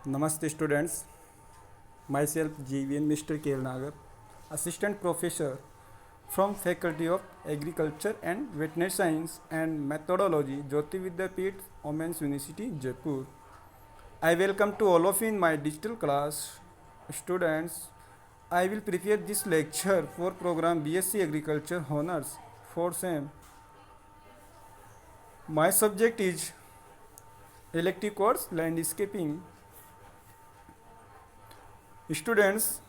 Namaste students, myself GVN Mr. Kelnagar, Assistant Professor from Faculty of Agriculture and Veterinary Science and Methodology, Jyoti Vidyapeeth, Women's University, Jaipur. I welcome to all of you in my digital class. Students, I will prepare this lecture for program BSc Agriculture Honors for SEM. My subject is elective course landscaping. Students,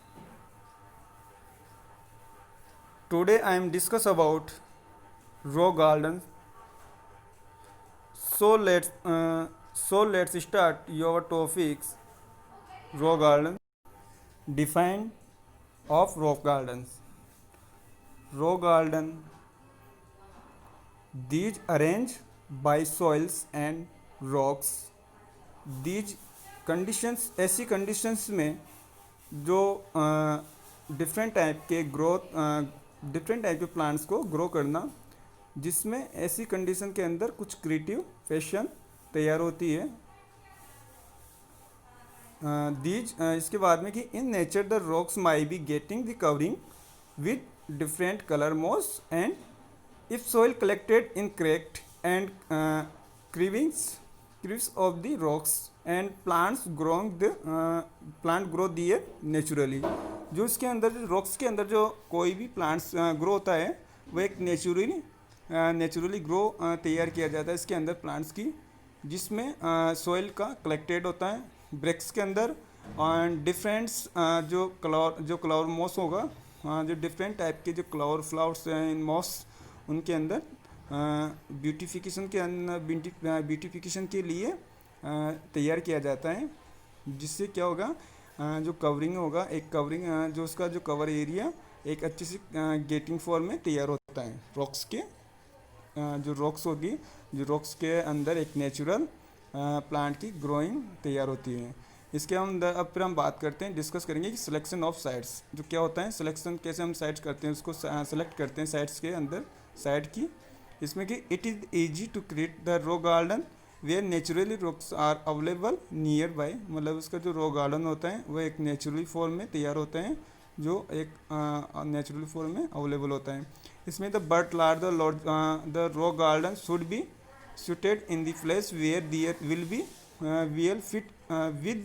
today I am discuss about rock garden. So let's start your topics. Rock garden. Define of rock gardens. Rock garden. These arranged by soils and rocks. These conditions ऐसी conditions में जो different type के plants को grow करना, जिसमें ऐसी condition के अंदर कुछ क्रिएटिव फैशन तैयार होती है। इसके बाद में कि in nature the rocks may be getting the covering with different colour moss and if soil collected in cracked and crevices of the rocks and plants plant grow दिए नेचुरली। जो इसके अंदर जो रॉक्स के अंदर जो कोई भी प्लांट्स ग्रो होता है वो एक नेचुरली ग्रो तैयार किया जाता है इसके अंदर प्लांट्स की, जिसमें सॉइल का कलेक्टेड होता है ब्रेक्स के अंदर और डिफरेंट्स जो क्लावर मॉस होगा, जो डिफरेंट टाइप के जो क्लावर फ्लावर्स हैं मॉस, उनके अंदर ब्यूटिफिकेशन के लिए तैयार किया जाता है। जिससे क्या होगा, जो कवरिंग होगा, एक कवरिंग जो उसका जो कवर एरिया एक अच्छी सी गेटिंग फॉर्म में तैयार होता है। रॉक्स के जो रॉक्स होगी, जो रॉक्स के अंदर एक नेचुरल प्लांट की ग्रोइंग तैयार होती है। इसके अब फिर हम बात करते हैं, डिस्कस करेंगे कि सिलेक्शन ऑफ साइट्स जो क्या होता है, सिलेक्शन कैसे हम साइट्स करते हैं, उसको सेलेक्ट करते हैं साइट्स के अंदर साइट की। इसमें कि it is easy to create the rock garden where naturally rocks are available nearby. मतलब उसका जो रॉक गार्डन होता है वो एक नेचुरली फॉर्म में तैयार होता है, जो एक नेचुरल फॉर्म में अवेलेबल होता है। इसमें द बट लार the rock garden should be suited in the place where there will be well fit with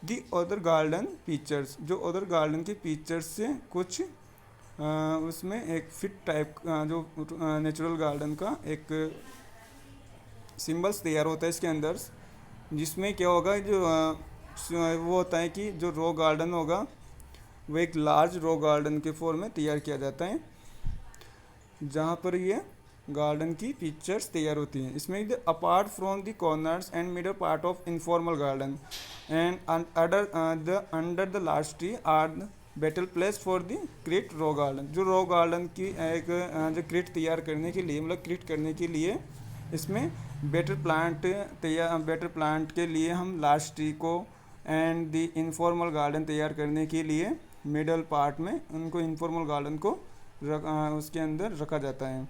the other garden features। जो अदर गार्डन के फीचर्स से कुछ उसमें एक फिट टाइप जो नेचुरल गार्डन का एक सिंबल्स तैयार होता है इसके अंदर। जिसमें क्या होगा, जो वो होता है कि जो रॉक गार्डन होगा वो एक लार्ज रॉक गार्डन के फॉर्म में तैयार किया जाता है, जहाँ पर ये गार्डन की फीचर्स तैयार होती हैं। इसमें apart from the corners and middle part of informal garden and under the large tree are the better place for the create rock garden. जो रॉक गार्डन की एक जो क्रिएट तैयार करने के लिए, मतलब क्रिएट करने के लिए इसमें बेटर प्लांट के लिए हम लार्ज ट्री को एंड द इनफॉर्मल गार्डन तैयार करने के लिए मिडल पार्ट में उनको इनफॉर्मल गार्डन को उसके अंदर रखा जाता है।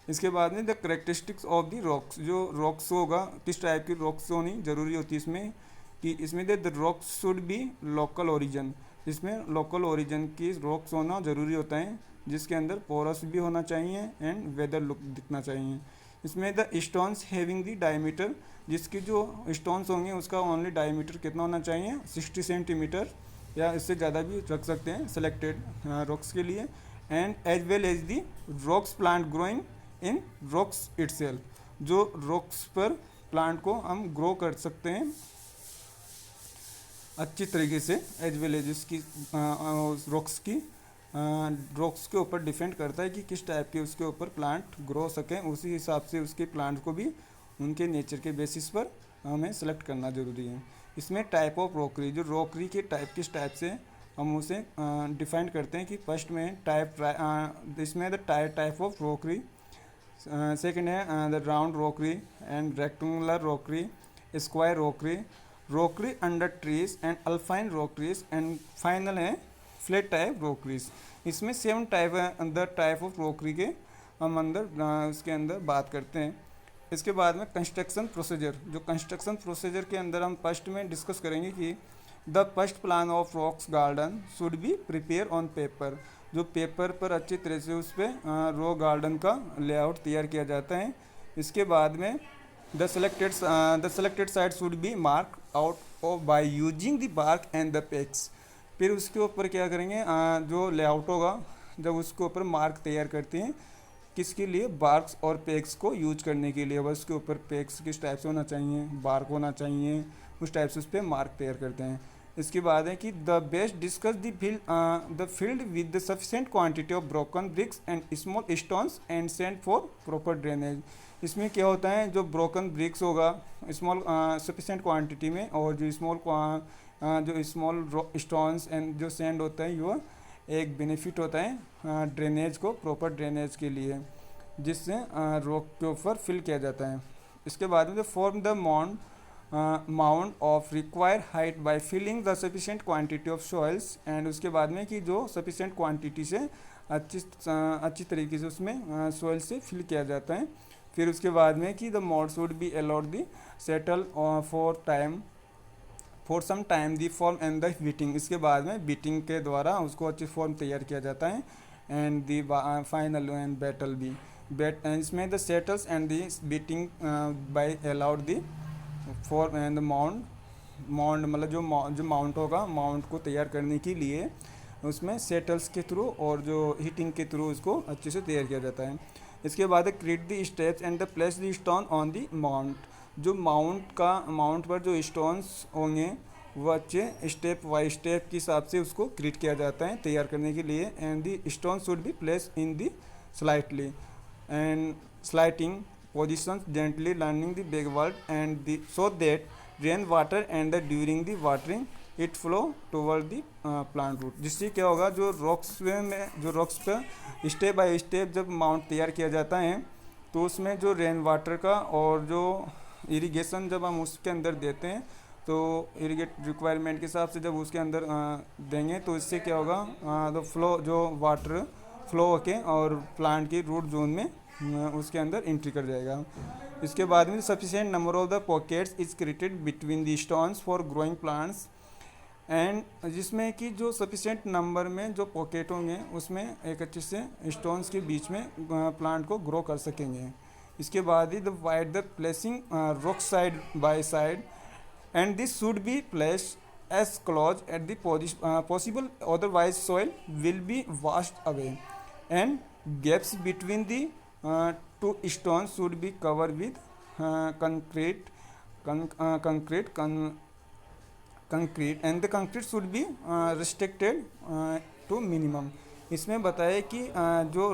इसके बाद में the characteristics of the rocks, जो रॉक्स होगा किस टाइप की रॉक्स होनी ज़रूरी होती है इसमें, कि इसमें the rocks should be local origin. इसमें लोकल ओरिजिन की रॉक्स होना ज़रूरी होता है, जिसके अंदर पोरस भी होना चाहिए एंड वेदर लुक दिखना चाहिए। इसमें the stones having the diameter, जिसकी जो स्टोन्स होंगे उसका ओनली डायमीटर कितना होना चाहिए, 60 सेंटीमीटर या इससे ज़्यादा भी रख सकते हैं सेलेक्टेड रॉक्स के लिए। And as well as the rocks plant growing in rocks itself, जो रॉक्स पर प्लांट को हम ग्रो कर सकते हैं अच्छी तरीके से। एज वेल एज इसकी रॉक्स के ऊपर डिपेंड करता है कि किस टाइप के उसके ऊपर प्लांट ग्रो हो सकें, उसी हिसाब से उसके प्लांट को भी उनके नेचर के बेसिस पर हमें सेलेक्ट करना ज़रूरी है। इसमें टाइप ऑफ रॉकरी, जो रॉकरी के टाइप किस टाइप से हम उसे डिफाइन करते हैं कि फर्स्ट में इसमें the type of rockery, second है the round rockery and rectangular rockery, square rockery under trees and alpine rockeries and final है फ्लैट टाइप रॉकरीज। इसमें 7 टाइप है, द टाइप ऑफ रॉकरी के हम अंदर उसके अंदर बात करते हैं। इसके बाद में कंस्ट्रक्शन प्रोसीजर, जो कंस्ट्रक्शन प्रोसीजर के अंदर हम फर्स्ट में डिस्कस करेंगे कि the first plan of rocks garden should be prepare on paper, जो पेपर पर अच्छी तरह से उस पर रॉक गार्डन का लेआउट तैयार किया जाता है। इसके बाद में the selected side should be mark out off by using the bark and the pegs. फिर उसके ऊपर क्या करेंगे, जो लेआउट होगा जब उसके ऊपर मार्क तैयार करते हैं, किसके लिए, बार्क्स और पेक्स को यूज करने के लिए। बस उसके ऊपर पेक्स किस टाइप से होना चाहिए, बार्क होना चाहिए, उस टाइप से उस पर मार्क तैयार करते हैं। इसके बाद है कि the best discuss the field with the sufficient quantity of broken bricks and small stones and sand for proper drainage. इसमें क्या होता है, जो ब्रोकन ब्रिक्स होगा स्मॉल सफिशेंट क्वांटिटी में, और जो स्मॉल स्टोन्स एंड जो सैंड होता है, ये एक बेनिफिट होता है ड्रेनेज को, प्रॉपर ड्रेनेज के लिए, जिससे रॉक के ऊपर फिल किया जाता है। इसके बाद में form the mount of required height by filling the sufficient quantity of soils, and उसके बाद में कि जो सफिशिएंट क्वांटिटी से अच्छी तरीके से उसमें सॉइल से फिल किया जाता है। फिर उसके बाद में कि the mound should be allowed the settle for some time the form and the beating. इसके बाद में बीटिंग के द्वारा उसको अच्छी फॉर्म तैयार किया जाता है। And the final and battle भी इसमें the settles and the beating by allowed the form and mount मतलब जो माउंट होगा, माउंट को तैयार करने के लिए उसमें सेटल्स के थ्रू और जो हीटिंग के थ्रू उसको अच्छे से तैयार किया जाता है। इसके बाद create the steps and the place the stone on the mount, जो माउंट पर जो स्टोन्स होंगे वो अच्छे स्टेप बाई स्टेप के हिसाब से उसको क्रिएट किया जाता है तैयार करने के लिए। And the stone should be place in the slightly and slanting positions gently lining the backward and so that rain water and during the watering it flow toward the plant root। जिससे क्या होगा, जो rocks पे step by step जब mount तैयार किया जाता है, तो उसमें जो रेन वाटर का और जो इरिगेशन जब हम उसके अंदर देते हैं, तो इरिगेट रिक्वायरमेंट के हिसाब से जब उसके अंदर देंगे, तो इससे क्या होगा, तो फ्लो जो वाटर फ्लो होके और प्लांट की रूट जोन में उसके अंदर एंट्री कर जाएगा। इसके बाद में sufficient number of the pockets is created between the stones for growing plants, and जिसमें कि जो सफिशिएंट नंबर में जो पॉकेट होंगे उसमें एक अच्छे से स्टोन्स के बीच में प्लांट को ग्रो कर सकेंगे। इसके बाद ही the wide the placing rock side by side and this should be placed as close at the possible, otherwise soil will be washed away and gaps between the two stones should be covered with concrete and the concrete should be restricted to minimum। इसमें बताया कि जो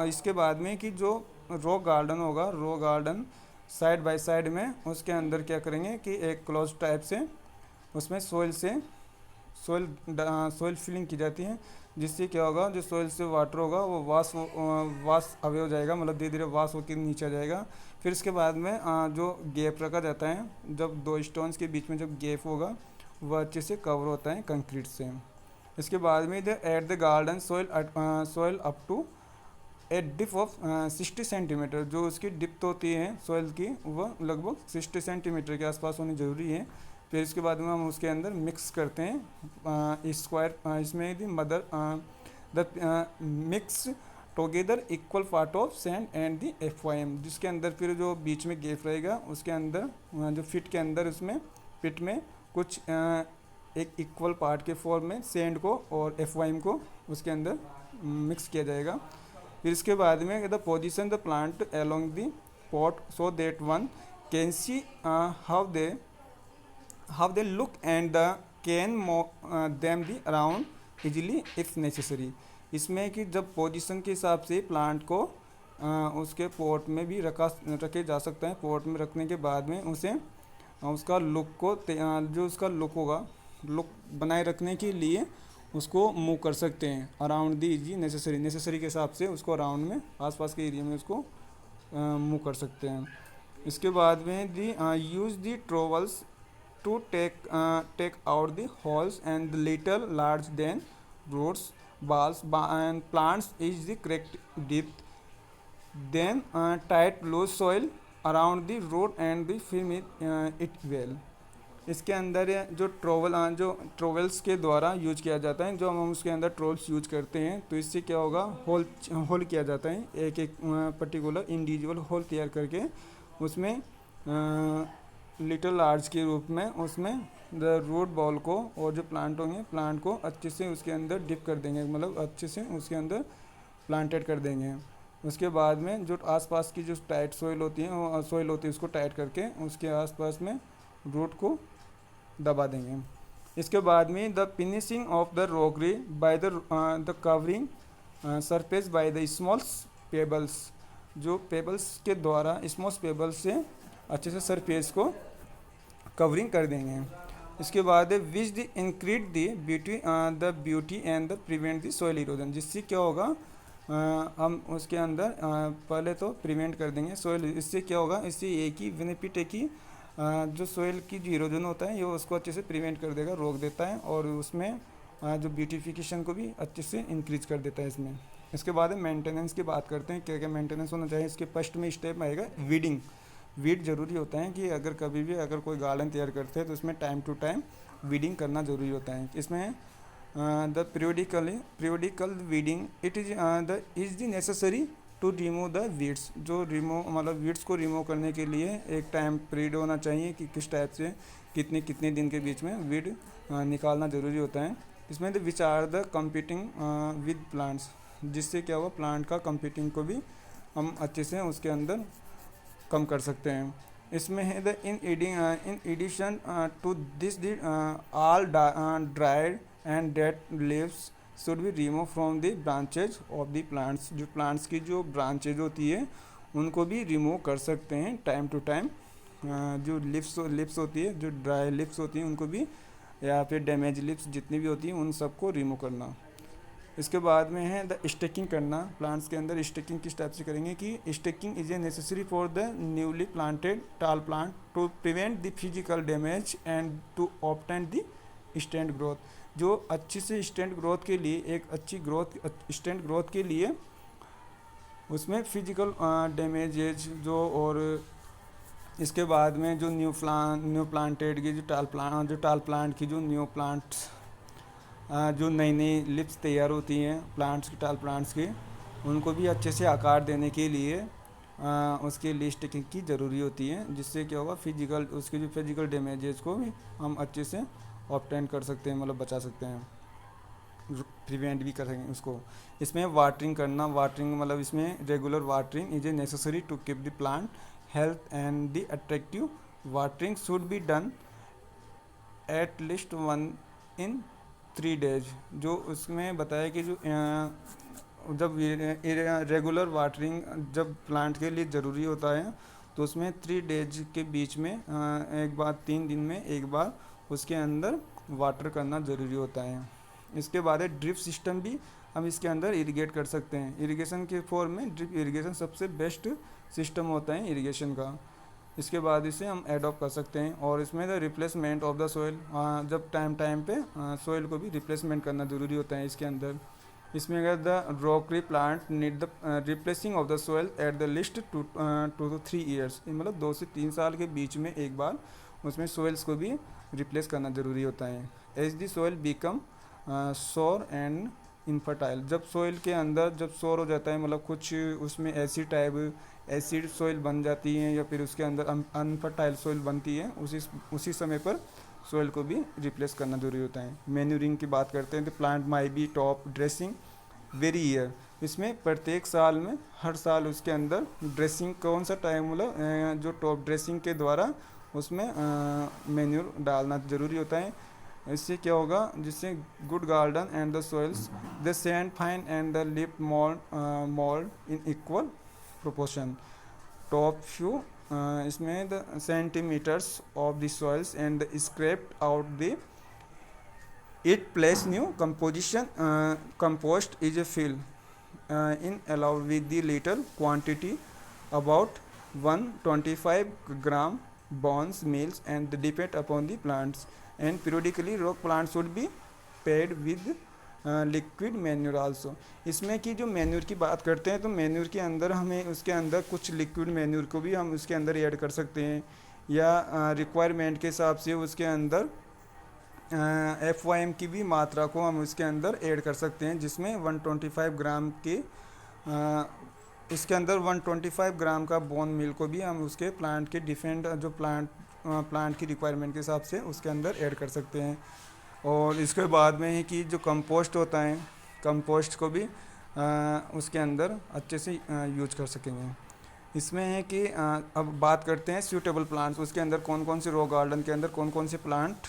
इसके बाद में कि जो rock garden होगा, rock garden side by side में उसके अंदर क्या करेंगे कि एक क्लोज टाइप से उसमें सॉइल फिलिंग की जाती है, जिससे क्या होगा, जो सॉइल से वाटर होगा वो वाश अवे हो जाएगा, मतलब धीरे धीरे वाश होकर नीचे आ जाएगा। फिर इसके बाद में जो गैप रखा जाता है, जब दो स्टोन्स के बीच में जब गैप होगा वह अच्छे से कवर होता है कंक्रीट से। इसके बाद में at the garden soil up to a dip of 60 centimeter, जो उसकी डिप्थ होती है सॉइल की वह लगभग 60 सेंटीमीटर के आसपास होनी ज़रूरी है। फिर इसके बाद में हम उसके अंदर मिक्स करते हैं स्क्वायर, इसमें the mix together equal part of sand and the FYM, जिसके अंदर फिर जो बीच में गैप रहेगा उसके अंदर जो फिट के अंदर उसमें पिट में कुछ एक इक्वल पार्ट के फॉर्म में सैंड को और FYM को उसके अंदर मिक्स किया जाएगा। फिर इसके बाद में the position the plant along the pot so that one can see how they look and can them the around easily if necessary। इसमें कि जब पोजीशन के हिसाब से प्लांट को उसके पॉट में भी रखे जा सकते हैं। पॉट में रखने के बाद में उसे उसका लुक को जो उसका लुक होगा, लुक बनाए रखने के लिए उसको मूव कर सकते हैं अराउंड दी इजी नेसेसरी के हिसाब से उसको अराउंड में आसपास के एरिया में उसको मूव कर सकते हैं। इसके बाद में the use the trowels to take out the holes and the little large than roots balls and plants is the correct depth, then tight loose soil around the road and the film it well. इसके अंदर जो ट्रोवल्स के द्वारा use किया जाता है, जो हम उसके अंदर ट्रोल्स यूज करते हैं, तो इससे क्या होगा, होल होल किया जाता है, एक एक पर्टिकुलर इंडिविजुअल होल तैयार करके उसमें लिटिल आर्च के रूप में उसमें द रूट बॉल को और जो प्लांट होंगे प्लांट को अच्छे से उसके अंदर डिप कर देंगे, मतलब अच्छे से उसके अंदर प्लांटेड कर देंगे। उसके बाद में जो आसपास की जो टाइट सोइल होती है उसको टाइट करके उसके आसपास में रूट को दबा देंगे। इसके बाद में the finishing of the rockery by the covering surface by the small pebbles, जो पेबल्स के द्वारा स्मॉल पेबल्स से अच्छे से सरफेस को कवरिंग कर देंगे। इसके बाद which the increase the beauty and the prevent the soil erosion, जिससे क्या होगा, हम उसके अंदर पहले तो प्रिवेंट कर देंगे सॉइल, इससे क्या होगा, इससे एक ही बेनिफिट है कि जो सॉइल की जो इरोजन होता है ये उसको अच्छे से प्रिवेंट कर देगा, रोक देता है, और उसमें जो ब्यूटिफिकेशन को भी अच्छे से इंक्रीज कर देता है इसमें। इसके बाद मेंटेनेंस की बात करते हैं, क्या क्या मेंटेनेंस होना चाहिए। इसके फर्स्ट में स्टेप आएगा वीडिंग। वीड ज़रूरी होता है कि अगर कभी भी अगर कोई गार्डन तैयार करते हैं तो उसमें टाइम टू टाइम वीडिंग करना ज़रूरी होता है। इसमें the periodical weeding it is the necessary to remove the weeds, जो रिमूव मतलब वीड्स को रिमूव करने के लिए एक टाइम पीरियड होना चाहिए कि किस टाइप से कितने कितने दिन के बीच में वीड निकालना ज़रूरी होता है। इसमें the which are the competing with plants, जिससे क्या हुआ, प्लांट का कंपीटिंग को भी हम अच्छे से उसके अंदर कम कर सकते हैं। इसमें है the in addition to this all dried and dead leaves should be remove from the branches of the plants, जो प्लांट्स की जो ब्रांचेज होती है उनको भी रिमूव कर सकते हैं टाइम टू टाइम। जो लिप्स होती है, जो ड्राई लिप्स होती हैं उनको भी, या फिर डैमेज लिप्स जितनी भी होती हैं उन सबको रिमूव करना। इसके बाद में है द स्टेकिंग करना। प्लांट्स के अंदर स्टेकिंग किस टाइप से करेंगे कि staking is a necessary for the newly planted tall plant to prevent the physical damage and to obtain the stand growth, जो अच्छी से स्टैंड ग्रोथ के लिए, एक अच्छी स्टैंड ग्रोथ के लिए उसमें फिजिकल डैमेजेज जो, और इसके बाद में जो न्यू प्लांटेड की जो टाल प्लांट की जो न्यू प्लांट्स जो नई नई लिप्स तैयार होती हैं प्लांट्स की, टाल प्लांट्स की, उनको भी अच्छे से आकार देने के लिए उसके लिए स्टिकिंग की ज़रूरी होती है, जिससे क्या होगा, उसके जो फिजिकल डैमेजेस को भी हम अच्छे से ऑब्टेन कर सकते हैं, मतलब बचा सकते हैं, प्रिवेंट भी कर सकें उसको। इसमें वाटरिंग करना। वाटरिंग मतलब इसमें regular watering is a necessary to keep the plant health and the attractive. Watering should be done at least 1 in 3 days, जो उसमें बताया कि जो जब रेगुलर वाटरिंग जब प्लांट के लिए ज़रूरी होता है तो उसमें 3 days के बीच में एक बार 3 दिन में एक बार उसके अंदर वाटर करना ज़रूरी होता है। इसके बाद ड्रिप सिस्टम भी हम इसके अंदर इरिगेट कर सकते हैं। इरिगेशन के फॉर्म में ड्रिप इरिगेशन सबसे बेस्ट सिस्टम होता है इरिगेशन का। इसके बाद इसे हम एडॉप्ट कर सकते हैं। और इसमें the replacement of the soil, जब टाइम पे सोइल को भी रिप्लेसमेंट करना ज़रूरी होता है इसके अंदर। इसमें अगर the rockery plant need the replacing of the soil at the least 2 to 3 years, मतलब 2 से 3 साल के बीच में एक बार उसमें सोइल्स को भी रिप्लेस करना ज़रूरी होता है। एज द सोइल बिकम सोर एंड इनफर्टाइल, जब सोइल के अंदर जब सोर हो जाता है, मतलब कुछ उसमें एसिड सोइल बन जाती है या फिर उसके अंदर अनफर्टाइल सोइल बनती है, उसी समय पर सोइल को भी रिप्लेस करना जरूरी होता है। मैन्यूरिंग की बात करते हैं तो plant may be top dressing very year, इसमें प्रत्येक साल में हर साल उसके अंदर ड्रेसिंग कौन सा टाइम, मतलब जो टॉप ड्रेसिंग के द्वारा उसमें मैन्यूर डालना ज़रूरी होता है। इससे क्या होगा, जिससे good garden and the soils the sand fine and the leaf mould in equal proportion. Top few इसमें the centimetres of the soils and the scraped out the it place new composition compost is a fill in allow with the little quantity about 125 gram bones meals and depend upon the plants, and periodically rock plants should be paired with liquid manure also. इसमें कि जो manure की बात करते हैं तो manure के अंदर हमें उसके अंदर कुछ लिक्विड मैन्योर को भी हम उसके अंदर ऐड कर सकते हैं, या रिक्वायरमेंट के हिसाब से उसके अंदर FYM की भी मात्रा को हम उसके अंदर ऐड कर सकते हैं, जिसमें 125 ग्राम के इसके अंदर 125 ग्राम का बोन मिल को भी हम उसके प्लांट के डिफरेंट जो प्लांट की रिक्वायरमेंट के हिसाब से उसके अंदर ऐड कर सकते हैं। और इसके बाद में है कि जो कंपोस्ट होता है, कंपोस्ट को भी उसके अंदर अच्छे से यूज कर सकेंगे। इसमें है कि अब बात करते हैं सूटेबल प्लांट्स, उसके अंदर कौन कौन से रो गार्डन के अंदर कौन कौन से प्लांट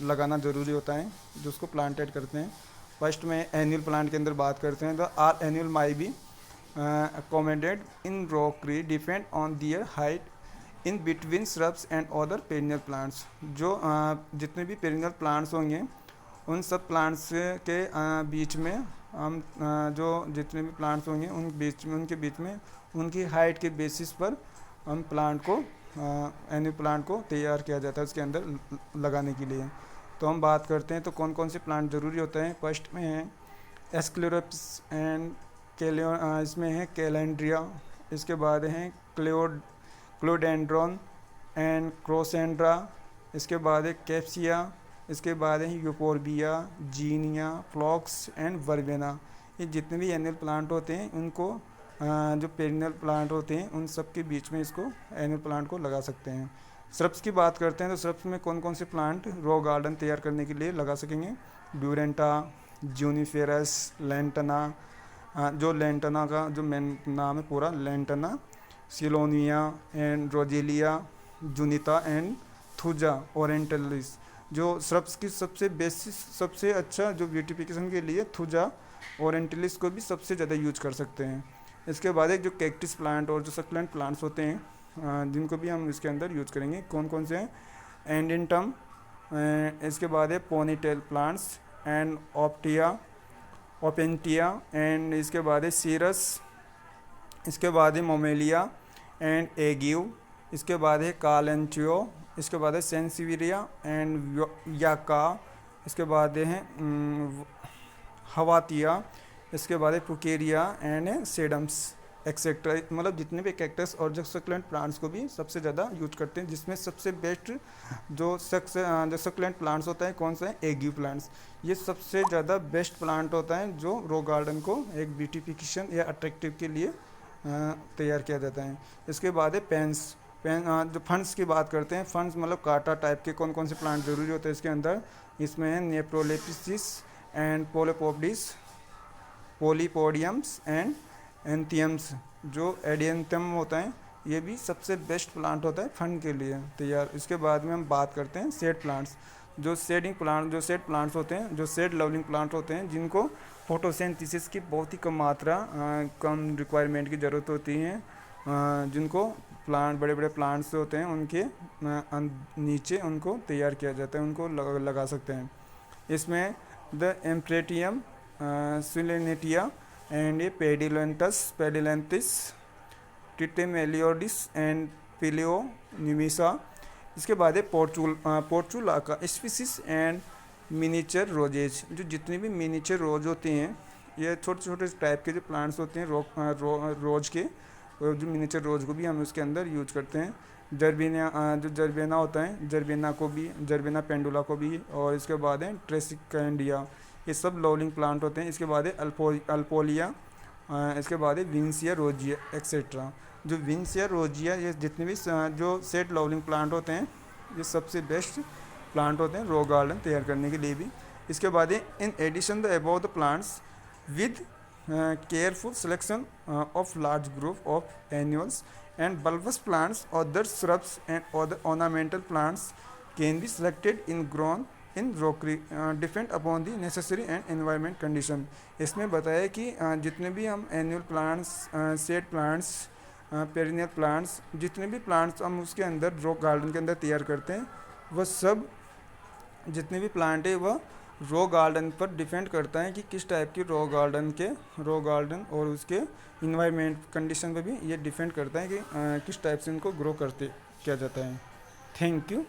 लगाना ज़रूरी होता है जो उसको प्लांटेड करते हैं। फर्स्ट में एनुअल प्लांट के अंदर बात करते हैं तो are annual may be accommodated in rockery depend on their height in between shrubs and other perennial plants। जो जितने भी perennial plants होंगे उन सब plants के बीच में हम जो जितने भी plants होंगे उनके बीच में उनकी हाइट के बेसिस पर हम प्लांट को एनुअल प्लांट को तैयार किया जाता है उसके अंदर लगाने के लिए। तो हम बात करते हैं तो कौन कौन से प्लांट ज़रूरी होते हैं। फर्स्ट में है एस्क्लेरोप्स एंड इसमें है कैलेंड्रिया, इसके बाद हैं क्लोडेंड्रॉन एंड क्रोसेंड्रा, इसके बाद है कैप्सिया, इसके बाद है यूपोर्बिया, जीनिया, फ्लॉक्स एंड वर्बेना। ये जितने भी एनुअल प्लांट होते हैं उनको जो पेरिनियल प्लांट होते हैं उन सब के बीच में इसको एनुअल प्लांट को लगा सकते हैं। श्रब्स की बात करते हैं तो श्रब्स में कौन कौन से प्लांट रो गार्डन तैयार करने के लिए लगा सकेंगे। ड्यूरेंटा, जूनिफेरस, लेंटना, जो लेंटना का जो मेन नाम है पूरा लेंटना, सिलोनिया एंड रोजेलिया, जूनिता एंड थुजा ओरेंटलिस। जो श्रब्स की सबसे बेसिक सबसे अच्छा जो ब्यूटिफिकेशन के लिए थुजा ओरेंटलिस को भी सबसे ज़्यादा यूज कर सकते हैं। इसके बाद एक जो कैक्टिस प्लांट और जो सक्लेंट प्लांट्स होते हैं जिनको भी हम इसके अंदर यूज करेंगे। कौन कौन से हैं, एंडेंटम, इसके बाद है पोनीटेल प्लांट्स एंड ओपेंटिया एंड इसके बाद है सीरस, इसके बाद है मोमेलिया एंड एग्यू, इसके बाद है कालेंटियो, इसके बाद है सेंसिविरिया एंड याका, इसके बाद है हवातिया, इसके बाद है पुकेरिया एंड सेडम्स एक्सेट्रा। मतलब जितने भी कैक्टस और जो सक्लेंट प्लांट्स को भी सबसे ज़्यादा यूज करते हैं, जिसमें सबसे बेस्ट जो सक्लेंट प्लांट्स होता है कौन सा है, एग्यू प्लांट्स। ये सबसे ज़्यादा बेस्ट प्लांट होता है जो रो गार्डन को एक ब्यूटिफिकेशन या अट्रैक्टिव के लिए तैयार किया जाता है। इसके बाद है जो फंड्स की बात करते हैं, फंड्स मतलब काटा टाइप के कौन कौन से प्लांट ज़रूरी होते हैं इसके अंदर। इसमें है नेप्रोलेपिसिस एंड पोलोपोडिस, पोलीपोडियम्स एंड एंथियम्स। जो एडियंथम होता है ये भी सबसे बेस्ट प्लांट होता है फंड के लिए तैयार। इसके बाद में हम बात करते हैं सेड प्लांट्स। जो सेड प्लांट्स होते हैं, जो सेड लवलिंग प्लांट होते हैं, जिनको फोटोसिंथेसिस की बहुत ही कम मात्रा कम रिक्वायरमेंट की ज़रूरत होती है, जिनको बड़े बड़े प्लांट्स होते हैं उनके नीचे उनको तैयार किया जाता है, उनको लगा सकते हैं। इसमें द एम्प्रेटियम, सिलेनेटिया एंड पेडिलेंथिस, टिटेमेलियोडिस एंड पिलियोनिमिसा। इसके बाद है पोर्चुला का स्पीसीज एंड मिनीचर रोजेज। जो जितने भी मिनीचर रोज होते हैं ये छोटे छोटे टाइप के जो प्लांट्स होते हैं रोज के, जो मिनीचर रोज को भी हम उसके अंदर यूज करते हैं। जर्बेना होता है, जर्बेना पेंडुला को भी, और इसके बाद है ट्रेसिकेंडिया। ये सब लवलिंग प्लांट होते हैं। इसके बाद है अल्पोलिया, इसके बाद है विंसिया रोजिया एक्सेट्रा। जो विंसिया रोजिया ये जितने भी जो सेट लवलिंग प्लांट होते हैं ये सबसे बेस्ट प्लांट होते हैं रो गार्डन तैयार करने के लिए भी। इसके बाद है in addition the above the plants with careful selection of large group of annuals and bulbous plants, other shrubs and other ornamental plants can be selected in grown in rockery depend upon the necessary and environment condition. इसमें बताया कि जितने भी हम annual plants, shade plants, perennial plants, जितने भी plants हम उसके अंदर रो गार्डन के अंदर तैयार करते हैं वह सब जितने भी प्लांट है वह रो गार्डन पर डिपेंड करता है कि किस टाइप की रो गार्डन और उसके इन्वायरमेंट कंडीशन पर भी ये डिपेंड करता है कि किस टाइप से इनको ग्रो किया जाता है। Thank you.